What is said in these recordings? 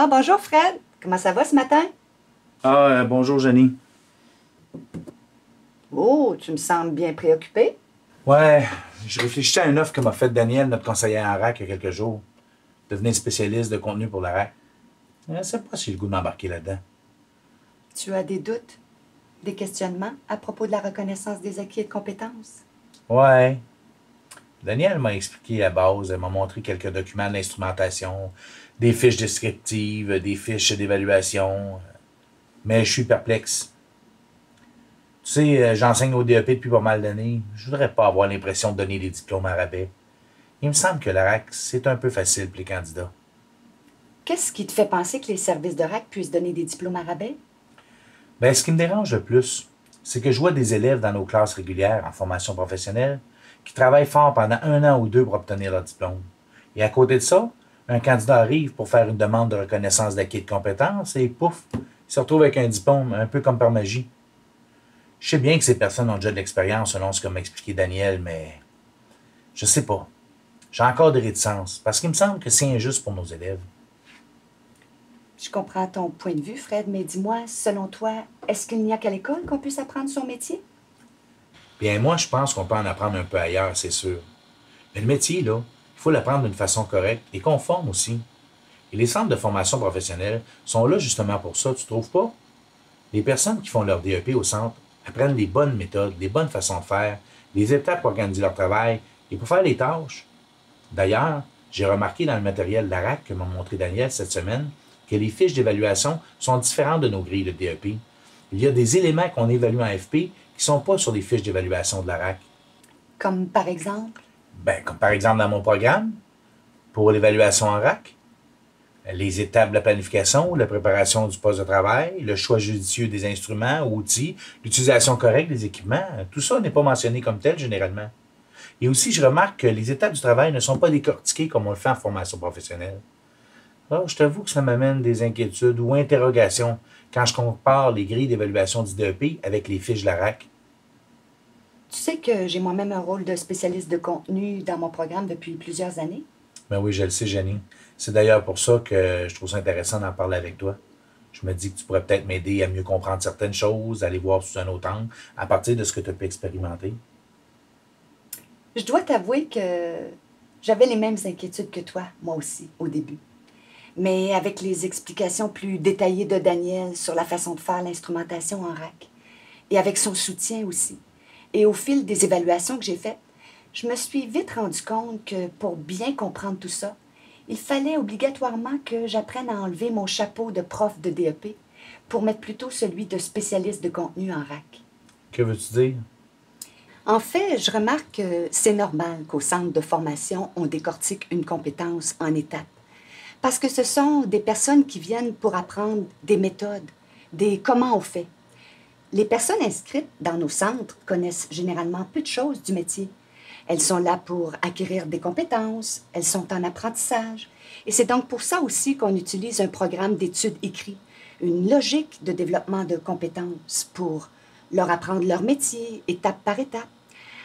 Ah, bonjour Fred. Comment ça va ce matin? Bonjour, Jenny. Oh, tu me sembles bien préoccupé. Ouais, je réfléchissais à une offre que m'a faite Daniel, notre conseiller en RAC, il y a quelques jours. Devenir spécialiste de contenu pour la RAC. Je ne sais pas si j'ai le goût de m'embarquer là-dedans. Tu as des doutes, des questionnements à propos de la reconnaissance des acquis et de compétences? Ouais. Daniel m'a expliqué la base, elle m'a montré quelques documents d'instrumentation, des fiches descriptives, des fiches d'évaluation. Mais je suis perplexe. Tu sais, j'enseigne au DEP depuis pas mal d'années. Je voudrais pas avoir l'impression de donner des diplômes à rabais. Il me semble que la RAC, c'est un peu facile pour les candidats. Qu'est-ce qui te fait penser que les services de RAC puissent donner des diplômes à rabais? Ben, ce qui me dérange le plus, c'est que je vois des élèves dans nos classes régulières en formation professionnelle qui travaillent fort pendant 1 an ou 2 pour obtenir leur diplôme. Et à côté de ça, un candidat arrive pour faire une demande de reconnaissance d'acquis de compétences et pouf, il se retrouve avec un diplôme un peu comme par magie. Je sais bien que ces personnes ont déjà de l'expérience selon ce que m'a expliqué Daniel, mais je sais pas. J'ai encore des réticences parce qu'il me semble que c'est injuste pour nos élèves. Je comprends ton point de vue, Fred, mais dis-moi, selon toi, est-ce qu'il n'y a qu'à l'école qu'on puisse apprendre son métier? Bien, moi, je pense qu'on peut en apprendre un peu ailleurs, c'est sûr. Mais le métier, là, il faut l'apprendre d'une façon correcte et conforme aussi. Et les centres de formation professionnelle sont là justement pour ça, tu trouves pas? Les personnes qui font leur DEP au centre apprennent les bonnes méthodes, les bonnes façons de faire, les étapes pour organiser leur travail et pour faire les tâches. D'ailleurs, j'ai remarqué dans le matériel de la RAC que m'a montré Daniel cette semaine que les fiches d'évaluation sont différentes de nos grilles de DEP. Il y a des éléments qu'on évalue en FP qui ne sont pas sur les fiches d'évaluation de la RAC. Comme par exemple? Ben, comme par exemple dans mon programme, pour l'évaluation en RAC, les étapes de la planification, la préparation du poste de travail, le choix judicieux des instruments, outils, l'utilisation correcte des équipements, tout ça n'est pas mentionné comme tel généralement. Et aussi, je remarque que les étapes du travail ne sont pas décortiquées comme on le fait en formation professionnelle. Alors, je t'avoue que ça m'amène des inquiétudes ou interrogations quand je compare les grilles d'évaluation du DEP avec les fiches de la RAC. Tu sais que j'ai moi-même un rôle de spécialiste de contenu dans mon programme depuis plusieurs années. Ben oui, je le sais, Jenny. C'est d'ailleurs pour ça que je trouve ça intéressant d'en parler avec toi. Je me dis que tu pourrais peut-être m'aider à mieux comprendre certaines choses, à les voir sous un autre angle, à partir de ce que tu as pu expérimenter. Je dois t'avouer que j'avais les mêmes inquiétudes que toi, moi aussi, au début. Mais avec les explications plus détaillées de Daniel sur la façon de faire l'instrumentation en RAC, et avec son soutien aussi, et au fil des évaluations que j'ai faites, je me suis vite rendu compte que pour bien comprendre tout ça, il fallait obligatoirement que j'apprenne à enlever mon chapeau de prof de DEP pour mettre plutôt celui de spécialiste de contenu en RAC. Que veux-tu dire? En fait, je remarque que c'est normal qu'au centre de formation, on décortique une compétence en étapes. Parce que ce sont des personnes qui viennent pour apprendre des méthodes, des comment on fait. Les personnes inscrites dans nos centres connaissent généralement peu de choses du métier. Elles sont là pour acquérir des compétences, elles sont en apprentissage. Et c'est donc pour ça aussi qu'on utilise un programme d'études écrit, une logique de développement de compétences pour leur apprendre leur métier, étape par étape,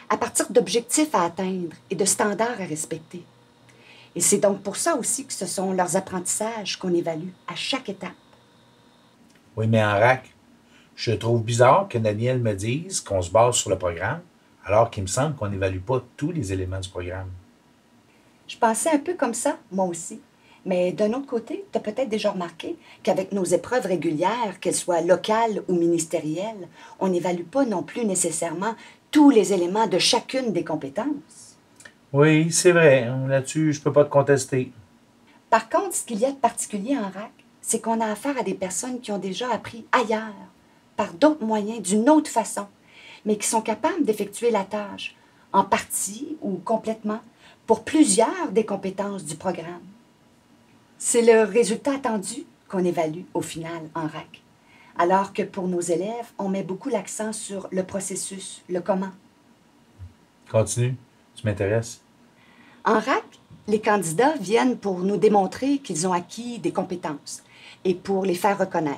à partir d'objectifs à atteindre et de standards à respecter. Et c'est donc pour ça aussi que ce sont leurs apprentissages qu'on évalue à chaque étape. Oui, mais en RAC, je trouve bizarre que Daniel me dise qu'on se base sur le programme, alors qu'il me semble qu'on n'évalue pas tous les éléments du programme. Je pensais un peu comme ça, moi aussi. Mais d'un autre côté, tu as peut-être déjà remarqué qu'avec nos épreuves régulières, qu'elles soient locales ou ministérielles, on n'évalue pas non plus nécessairement tous les éléments de chacune des compétences. Oui, c'est vrai. Là-dessus, je peux pas te contester. Par contre, ce qu'il y a de particulier en RAC, c'est qu'on a affaire à des personnes qui ont déjà appris ailleurs, par d'autres moyens, d'une autre façon, mais qui sont capables d'effectuer la tâche, en partie ou complètement, pour plusieurs des compétences du programme. C'est le résultat attendu qu'on évalue au final en RAC, alors que pour nos élèves, on met beaucoup l'accent sur le processus, le comment. Continue. Tu m'intéresses. En RAC, les candidats viennent pour nous démontrer qu'ils ont acquis des compétences et pour les faire reconnaître.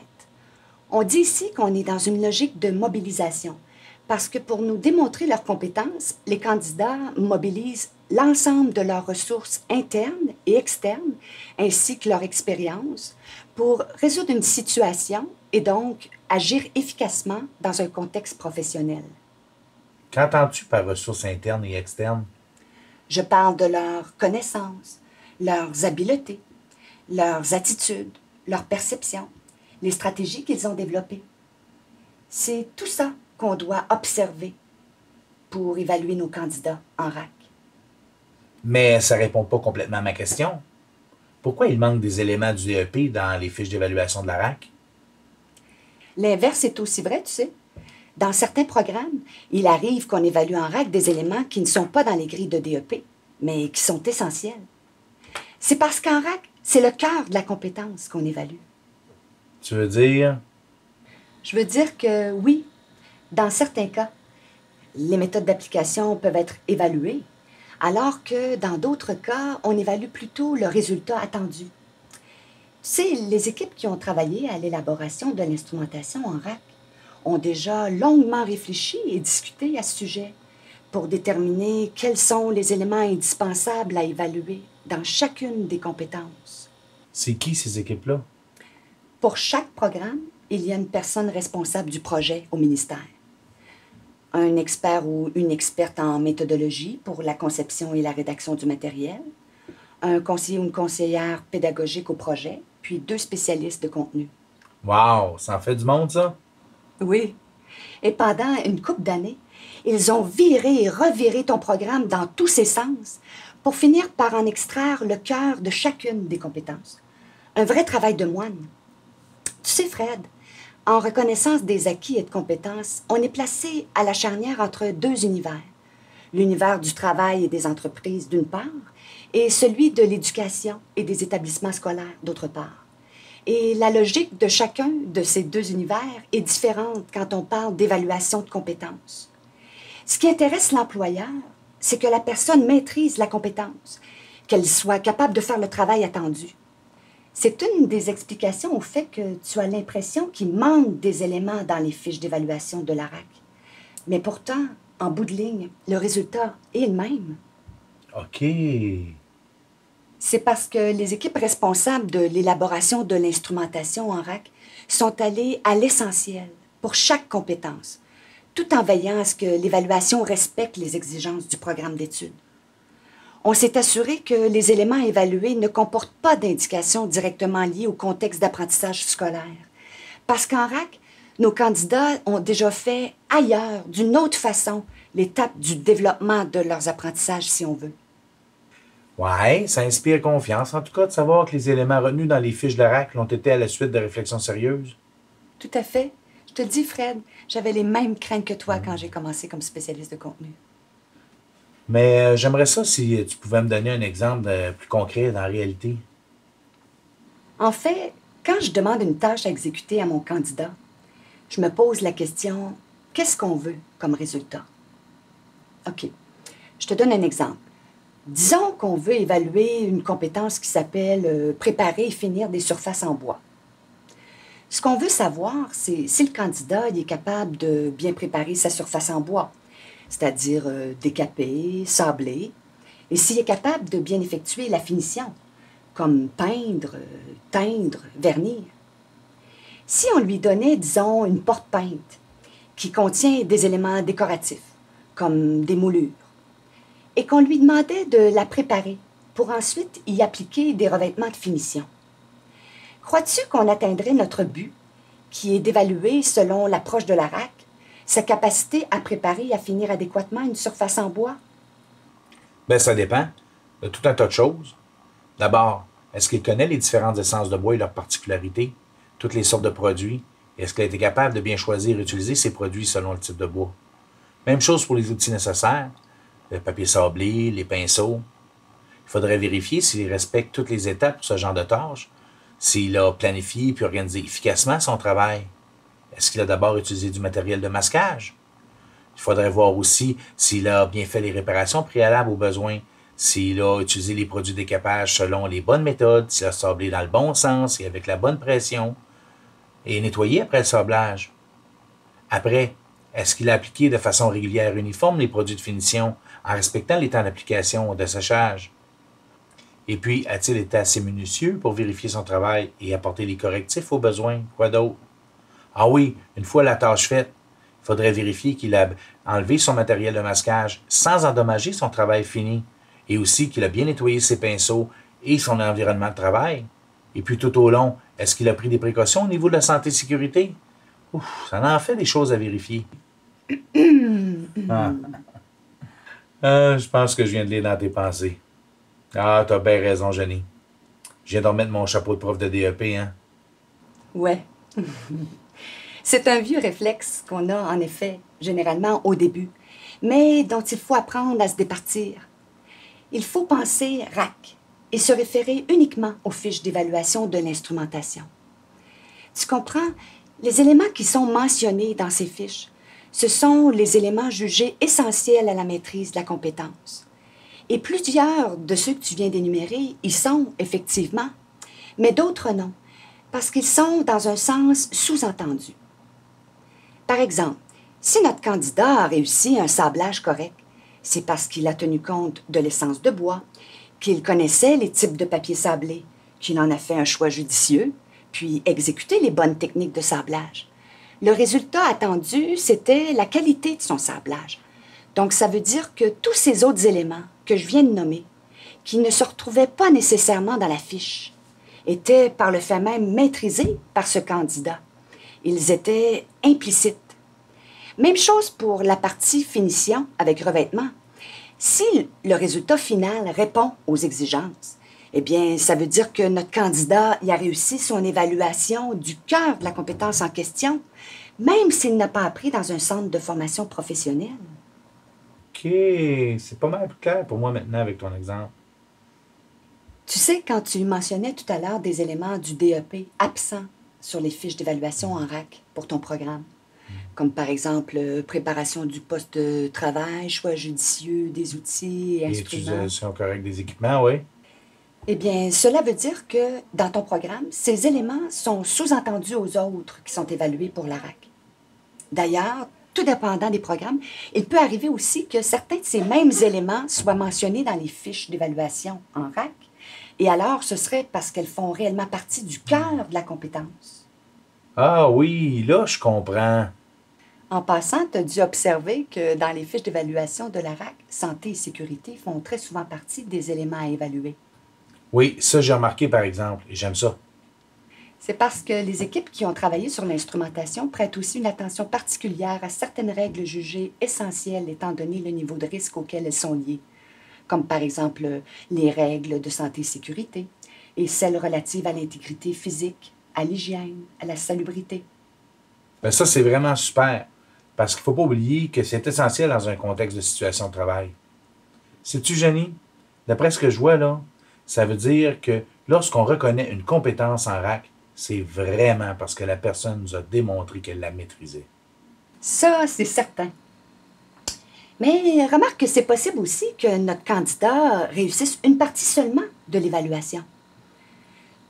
On dit ici qu'on est dans une logique de mobilisation, parce que pour nous démontrer leurs compétences, les candidats mobilisent l'ensemble de leurs ressources internes et externes, ainsi que leur expérience, pour résoudre une situation et donc agir efficacement dans un contexte professionnel. Qu'entends-tu par ressources internes et externes? Je parle de leurs connaissances, leurs habiletés, leurs attitudes, leurs perceptions, les stratégies qu'ils ont développées. C'est tout ça qu'on doit observer pour évaluer nos candidats en RAC. Mais ça ne répond pas complètement à ma question. Pourquoi il manque des éléments du DEP dans les fiches d'évaluation de la RAC? L'inverse est aussi vrai, tu sais. Dans certains programmes, il arrive qu'on évalue en RAC des éléments qui ne sont pas dans les grilles de DEP, mais qui sont essentiels. C'est parce qu'en RAC, c'est le cœur de la compétence qu'on évalue. Tu veux dire? Je veux dire que oui, dans certains cas, les méthodes d'application peuvent être évaluées, alors que dans d'autres cas, on évalue plutôt le résultat attendu. Tu sais, les équipes qui ont travaillé à l'élaboration de l'instrumentation en RAC ont déjà longuement réfléchi et discuté à ce sujet pour déterminer quels sont les éléments indispensables à évaluer dans chacune des compétences. C'est qui ces équipes-là? Pour chaque programme, il y a une personne responsable du projet au ministère. Un expert ou une experte en méthodologie pour la conception et la rédaction du matériel, un conseiller ou une conseillère pédagogique au projet, puis 2 spécialistes de contenu. Wow, ça en fait du monde, ça? Oui. Et pendant une couple d'années, ils ont viré et reviré ton programme dans tous ses sens pour finir par en extraire le cœur de chacune des compétences. Un vrai travail de moine. Tu sais, Fred, en reconnaissance des acquis et de compétences, on est placé à la charnière entre 2 univers. L'univers du travail et des entreprises, d'une part, et celui de l'éducation et des établissements scolaires, d'autre part. Et la logique de chacun de ces 2 univers est différente quand on parle d'évaluation de compétences. Ce qui intéresse l'employeur, c'est que la personne maîtrise la compétence, qu'elle soit capable de faire le travail attendu. C'est une des explications au fait que tu as l'impression qu'il manque des éléments dans les fiches d'évaluation de la RAC. Mais pourtant, en bout de ligne, le résultat est le même. OK. C'est parce que les équipes responsables de l'élaboration de l'instrumentation en RAC sont allées à l'essentiel pour chaque compétence, tout en veillant à ce que l'évaluation respecte les exigences du programme d'études. On s'est assuré que les éléments évalués ne comportent pas d'indications directement liées au contexte d'apprentissage scolaire. Parce qu'en RAC, nos candidats ont déjà fait ailleurs, d'une autre façon, l'étape du développement de leurs apprentissages, si on veut. Ouais, ça inspire confiance, en tout cas, de savoir que les éléments retenus dans les fiches de la RAC l'ont été à la suite de réflexions sérieuses. Tout à fait. Je te le dis, Fred, j'avais les mêmes craintes que toi quand j'ai commencé comme spécialiste de contenu. Mais j'aimerais ça si tu pouvais me donner un exemple plus concret dans la réalité. En fait, quand je demande une tâche à exécuter à mon candidat, je me pose la question, qu'est-ce qu'on veut comme résultat? OK. Je te donne un exemple. Disons qu'on veut évaluer une compétence qui s'appelle préparer et finir des surfaces en bois. Ce qu'on veut savoir, c'est si le candidat il est capable de bien préparer sa surface en bois, c'est-à-dire décaper, sabler, et s'il est capable de bien effectuer la finition, comme peindre, teindre, vernir. Si on lui donnait, disons, une porte peinte qui contient des éléments décoratifs, comme des moulures, et qu'on lui demandait de la préparer pour ensuite y appliquer des revêtements de finition. Crois-tu qu'on atteindrait notre but, qui est d'évaluer, selon l'approche de la RAC, sa capacité à préparer et à finir adéquatement une surface en bois? Ben, ça dépend de tout un tas de choses. D'abord, est-ce qu'il connaît les différentes essences de bois et leurs particularités, toutes les sortes de produits, et est-ce qu'il a été capable de bien choisir et utiliser ces produits selon le type de bois? Même chose pour les outils nécessaires, le papier sablé, les pinceaux. Il faudrait vérifier s'il respecte toutes les étapes pour ce genre de tâches, s'il a planifié puis organisé efficacement son travail. Est-ce qu'il a d'abord utilisé du matériel de masquage? Il faudrait voir aussi s'il a bien fait les réparations préalables aux besoins, s'il a utilisé les produits de décapage selon les bonnes méthodes, s'il a sablé dans le bon sens et avec la bonne pression, et nettoyé après le sablage. Après, est-ce qu'il a appliqué de façon régulière et uniforme les produits de finition en respectant les temps d'application, de séchage? Et puis, a-t-il été assez minutieux pour vérifier son travail et apporter les correctifs aux besoins? Quoi d'autre? Ah oui, une fois la tâche faite, il faudrait vérifier qu'il a enlevé son matériel de masquage sans endommager son travail fini et aussi qu'il a bien nettoyé ses pinceaux et son environnement de travail. Et puis tout au long, est-ce qu'il a pris des précautions au niveau de la santé et sécurité? Ouf, ça en fait des choses à vérifier. Ah. Je pense que je viens de lire dans tes pensées. Ah, t'as bien raison, Jenny. Je viens de remettre mon chapeau de prof de DEP, hein? Ouais. C'est un vieux réflexe qu'on a, en effet, généralement au début, mais dont il faut apprendre à se départir. Il faut penser RAC et se référer uniquement aux fiches d'évaluation de l'instrumentation. Tu comprends? Les éléments qui sont mentionnés dans ces fiches, ce sont les éléments jugés essentiels à la maîtrise de la compétence. Et plusieurs de ceux que tu viens d'énumérer y sont, effectivement, mais d'autres non, parce qu'ils sont dans un sens sous-entendu. Par exemple, si notre candidat a réussi un sablage correct, c'est parce qu'il a tenu compte de l'essence de bois, qu'il connaissait les types de papier sablé, qu'il en a fait un choix judicieux, puis exécuté les bonnes techniques de sablage. Le résultat attendu, c'était la qualité de son sablage. Donc, ça veut dire que tous ces autres éléments que je viens de nommer, qui ne se retrouvaient pas nécessairement dans la fiche, étaient par le fait même maîtrisés par ce candidat. Ils étaient implicites. Même chose pour la partie finition avec revêtement. Si le résultat final répond aux exigences, eh bien, ça veut dire que notre candidat y a réussi son évaluation du cœur de la compétence en question, même s'il n'a pas appris dans un centre de formation professionnelle. OK, c'est pas mal plus clair pour moi maintenant avec ton exemple. Tu sais, quand tu mentionnais tout à l'heure des éléments du DEP absents sur les fiches d'évaluation en RAC pour ton programme, comme par exemple préparation du poste de travail, choix judicieux des outils et Et instruments. utilisation correcte des équipements, oui. Eh bien, cela veut dire que dans ton programme, ces éléments sont sous-entendus aux autres qui sont évalués pour la RAC. D'ailleurs, tout dépendant des programmes, il peut arriver aussi que certains de ces mêmes éléments soient mentionnés dans les fiches d'évaluation en RAC, et alors ce serait parce qu'elles font réellement partie du cœur de la compétence. Ah oui, là, je comprends. En passant, tu as dû observer que dans les fiches d'évaluation de la RAC, santé et sécurité font très souvent partie des éléments à évaluer. Oui, ça, j'ai remarqué, par exemple, et j'aime ça. C'est parce que les équipes qui ont travaillé sur l'instrumentation prêtent aussi une attention particulière à certaines règles jugées essentielles étant donné le niveau de risque auquel elles sont liées, comme par exemple les règles de santé et sécurité et celles relatives à l'intégrité physique, à l'hygiène, à la salubrité. Ben ça, c'est vraiment super, parce qu'il ne faut pas oublier que c'est essentiel dans un contexte de situation de travail. Sais-tu, Jenny, d'après ce que je vois là, ça veut dire que lorsqu'on reconnaît une compétence en RAC, c'est vraiment parce que la personne nous a démontré qu'elle la maîtrisait. Ça, c'est certain. Mais remarque que c'est possible aussi que notre candidat réussisse une partie seulement de l'évaluation.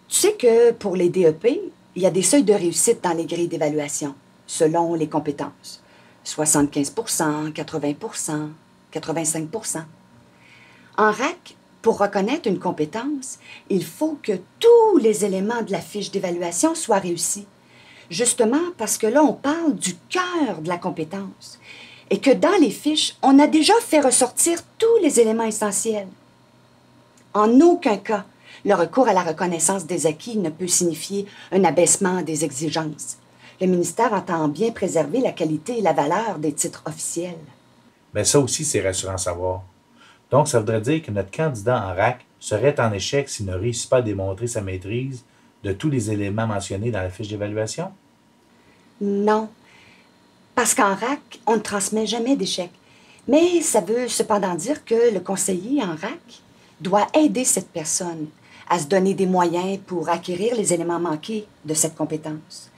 Tu sais que pour les DEP, il y a des seuils de réussite dans les grilles d'évaluation, selon les compétences. 75 80 85 En RAC, pour reconnaître une compétence, il faut que tous les éléments de la fiche d'évaluation soient réussis. Justement parce que là, on parle du cœur de la compétence et que dans les fiches, on a déjà fait ressortir tous les éléments essentiels. En aucun cas, le recours à la reconnaissance des acquis ne peut signifier un abaissement des exigences. Le ministère entend bien préserver la qualité et la valeur des titres officiels. Mais ça aussi, c'est rassurant à savoir. Donc, ça voudrait dire que notre candidat en RAC serait en échec s'il ne réussit pas à démontrer sa maîtrise de tous les éléments mentionnés dans la fiche d'évaluation? Non, parce qu'en RAC, on ne transmet jamais d'échec. Mais ça veut cependant dire que le conseiller en RAC doit aider cette personne à se donner des moyens pour acquérir les éléments manqués de cette compétence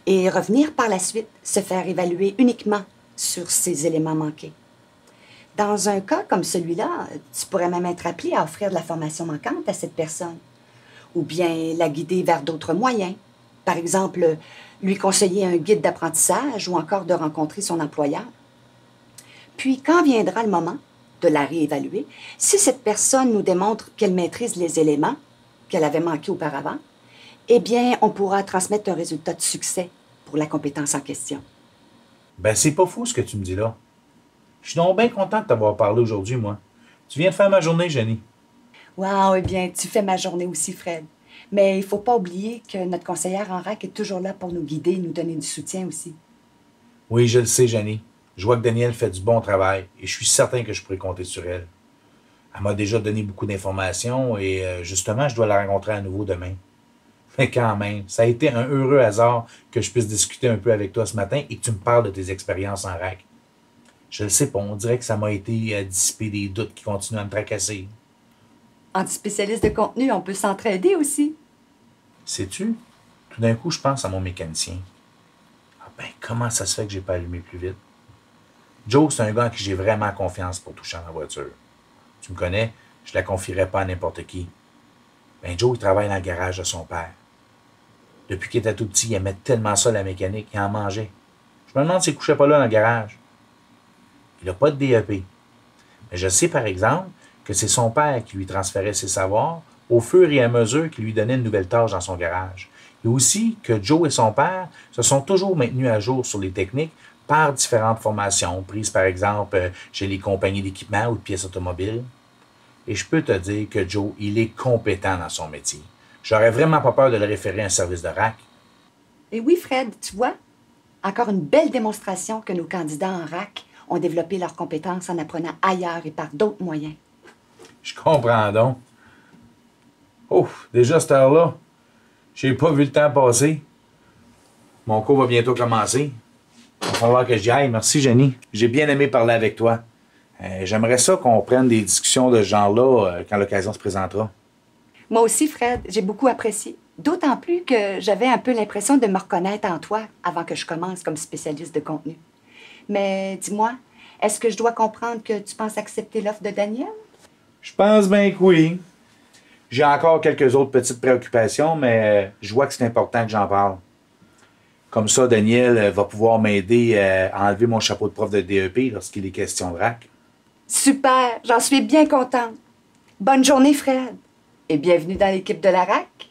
et revenir par la suite se faire évaluer uniquement sur ces éléments manqués. Dans un cas comme celui-là, tu pourrais même être appelé à offrir de la formation manquante à cette personne, ou bien la guider vers d'autres moyens. Par exemple, lui conseiller un guide d'apprentissage ou encore de rencontrer son employeur. Puis, quand viendra le moment, de la réévaluer. Si cette personne nous démontre qu'elle maîtrise les éléments qu'elle avait manqués auparavant, eh bien, on pourra transmettre un résultat de succès pour la compétence en question. Ben, c'est pas fou ce que tu me dis là. Je suis donc bien content de t'avoir parlé aujourd'hui, moi. Tu viens de faire ma journée, Jenny. Wow, eh bien, tu fais ma journée aussi, Fred. Mais il ne faut pas oublier que notre conseillère en RAC est toujours là pour nous guider et nous donner du soutien aussi. Oui, je le sais, Jenny. Je vois que Danielle fait du bon travail et je suis certain que je pourrais compter sur elle. Elle m'a déjà donné beaucoup d'informations et justement, je dois la rencontrer à nouveau demain. Mais quand même, ça a été un heureux hasard que je puisse discuter un peu avec toi ce matin et que tu me parles de tes expériences en RAC. Je le sais pas, on dirait que ça m'a aidé à dissiper des doutes qui continuent à me tracasser. Entre spécialistes de contenu, on peut s'entraider aussi. Sais-tu, tout d'un coup, je pense à mon mécanicien. Ah ben, comment ça se fait que j'ai pas allumé plus vite? Joe, c'est un gars en qui j'ai vraiment confiance pour toucher à ma voiture. Tu me connais, je la confierais pas à n'importe qui. Ben, Joe, il travaille dans le garage de son père. Depuis qu'il était tout petit, il aimait tellement ça, la mécanique, il en mangeait. Je me demande s'il ne couchait pas là dans le garage. Il n'a pas de DEP. Mais je sais, par exemple, que c'est son père qui lui transférait ses savoirs au fur et à mesure qu'il lui donnait une nouvelle tâche dans son garage. Et aussi que Joe et son père se sont toujours maintenus à jour sur les techniques par différentes formations, prises par exemple chez les compagnies d'équipement ou de pièces automobiles. Et je peux te dire que Joe, il est compétent dans son métier. J'aurais vraiment pas peur de le référer à un service de RAC. Et oui, Fred, tu vois, encore une belle démonstration que nos candidats en RAC ont développé leurs compétences en apprenant ailleurs et par d'autres moyens. Je comprends donc. Oh, déjà à cette heure-là, j'ai pas vu le temps passer. Mon cours va bientôt commencer. Il va falloir que j'y aille. Merci, Jenny. J'ai bien aimé parler avec toi. J'aimerais ça qu'on prenne des discussions de ce genre-là quand l'occasion se présentera. Moi aussi, Fred, j'ai beaucoup apprécié. D'autant plus que j'avais un peu l'impression de me reconnaître en toi avant que je commence comme spécialiste de contenu. Mais dis-moi, est-ce que je dois comprendre que tu penses accepter l'offre de Daniel? Je pense bien que oui. J'ai encore quelques autres petites préoccupations, mais je vois que c'est important que j'en parle. Comme ça, Daniel va pouvoir m'aider à enlever mon chapeau de prof de DEP lorsqu'il est question de RAC. Super, j'en suis bien contente. Bonne journée, Fred. Et bienvenue dans l'équipe de la RAC.